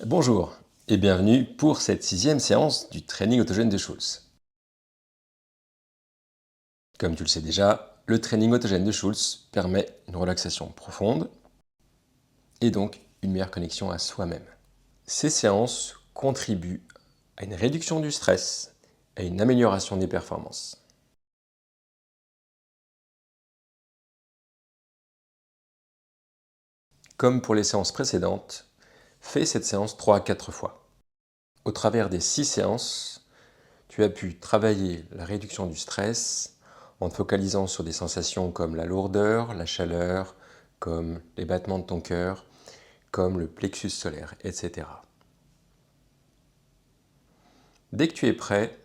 Bonjour et bienvenue pour cette 6e séance du training autogène de Schulz. Comme tu le sais déjà, le training autogène de Schulz permet une relaxation profonde et donc une meilleure connexion à soi-même. Ces séances contribuent à une réduction du stress et à une amélioration des performances. Comme pour les séances précédentes, fais cette séance 3 à 4 fois. Au travers des 6 séances, tu as pu travailler la réduction du stress en te focalisant sur des sensations comme la lourdeur, la chaleur, comme les battements de ton cœur, comme le plexus solaire, etc. Dès que tu es prêt,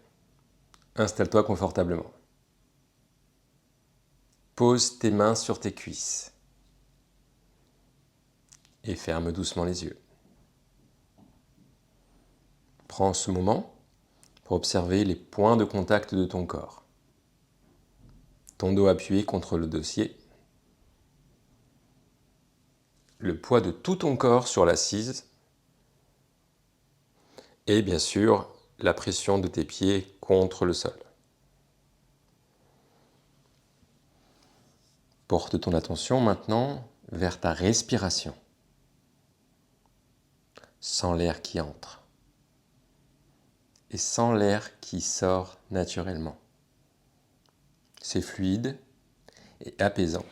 installe-toi confortablement. Pose tes mains sur tes cuisses et ferme doucement les yeux. Prends ce moment pour observer les points de contact de ton corps. Ton dos appuyé contre le dossier, le poids de tout ton corps sur l'assise et bien sûr la pression de tes pieds contre le sol. Porte ton attention maintenant vers ta respiration. Sens l'air qui entre et sens l'air qui sort naturellement. C'est fluide et apaisant.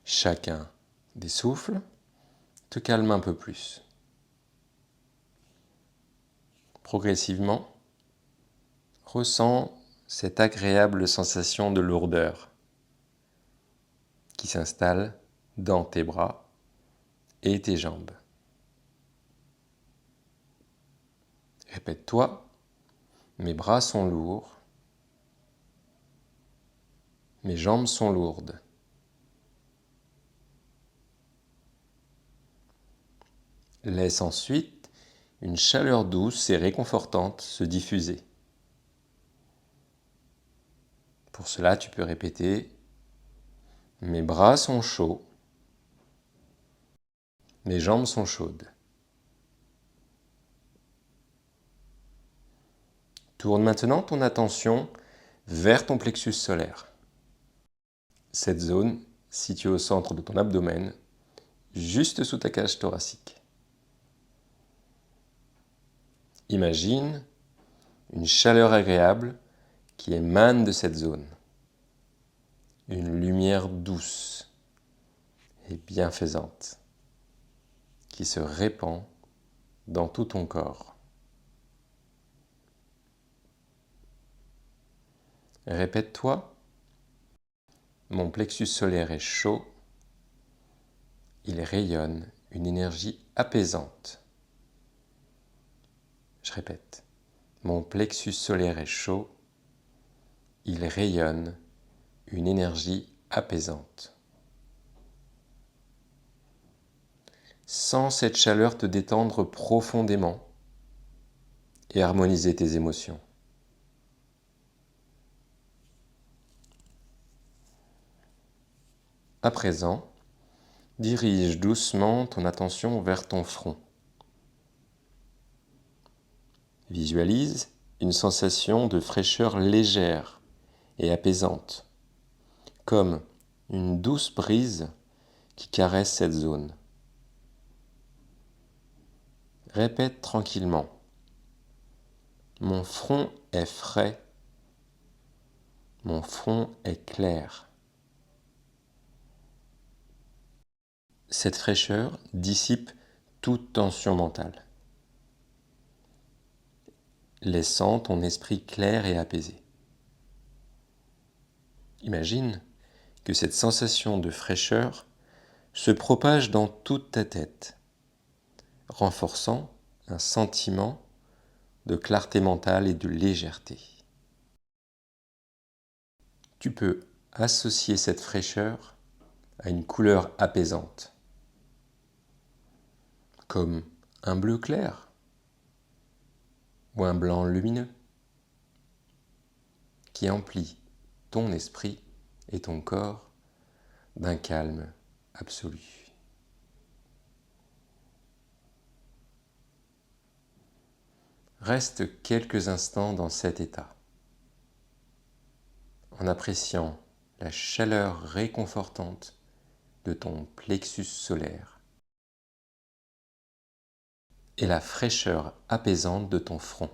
Chacun des souffles te calme un peu plus. Progressivement, ressens cette agréable sensation de lourdeur qui s'installe dans tes bras et tes jambes. Répète-toi, mes bras sont lourds, mes jambes sont lourdes. Laisse ensuite une chaleur douce et réconfortante se diffuser. Pour cela, tu peux répéter « Mes bras sont chauds, mes jambes sont chaudes ». Tourne maintenant ton attention vers ton plexus solaire. Cette zone, située au centre de ton abdomen, juste sous ta cage thoracique. Imagine une chaleur agréable qui émane de cette zone. Une lumière douce et bienfaisante qui se répand dans tout ton corps. Répète-toi, mon plexus solaire est chaud, il rayonne une énergie apaisante. Je répète, mon plexus solaire est chaud, il rayonne une énergie apaisante. Sens cette chaleur te détendre profondément et harmoniser tes émotions. À présent, dirige doucement ton attention vers ton front. Visualise une sensation de fraîcheur légère et apaisante, comme une douce brise qui caresse cette zone. Répète tranquillement. Mon front est frais. Mon front est clair. Cette fraîcheur dissipe toute tension mentale, laissant ton esprit clair et apaisé. Imagine que cette sensation de fraîcheur se propage dans toute ta tête, renforçant un sentiment de clarté mentale et de légèreté. Tu peux associer cette fraîcheur à une couleur apaisante, comme un bleu clair ou un blanc lumineux, qui emplit ton esprit et ton corps d'un calme absolu. Reste quelques instants dans cet état, en appréciant la chaleur réconfortante de ton plexus solaire et la fraîcheur apaisante de ton front.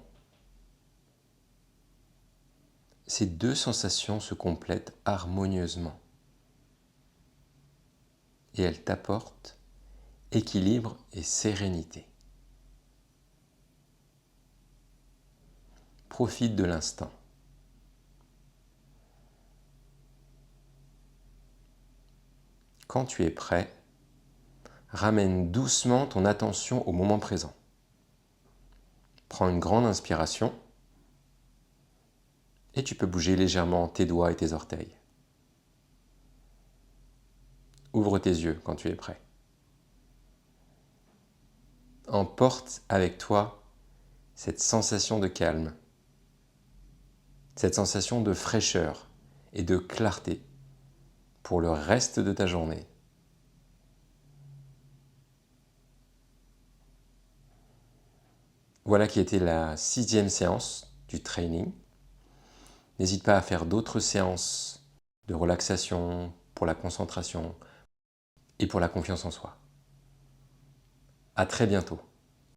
Ces deux sensations se complètent harmonieusement et elles t'apportent équilibre et sérénité. Profite de l'instant. Quand tu es prêt, ramène doucement ton attention au moment présent. Prends une grande inspiration et tu peux bouger légèrement tes doigts et tes orteils. Ouvre tes yeux quand tu es prêt. Emporte avec toi cette sensation de calme, cette sensation de fraîcheur et de clarté pour le reste de ta journée. Voilà qui était la 6e séance du training. N'hésite pas à faire d'autres séances de relaxation pour la concentration et pour la confiance en soi. À très bientôt.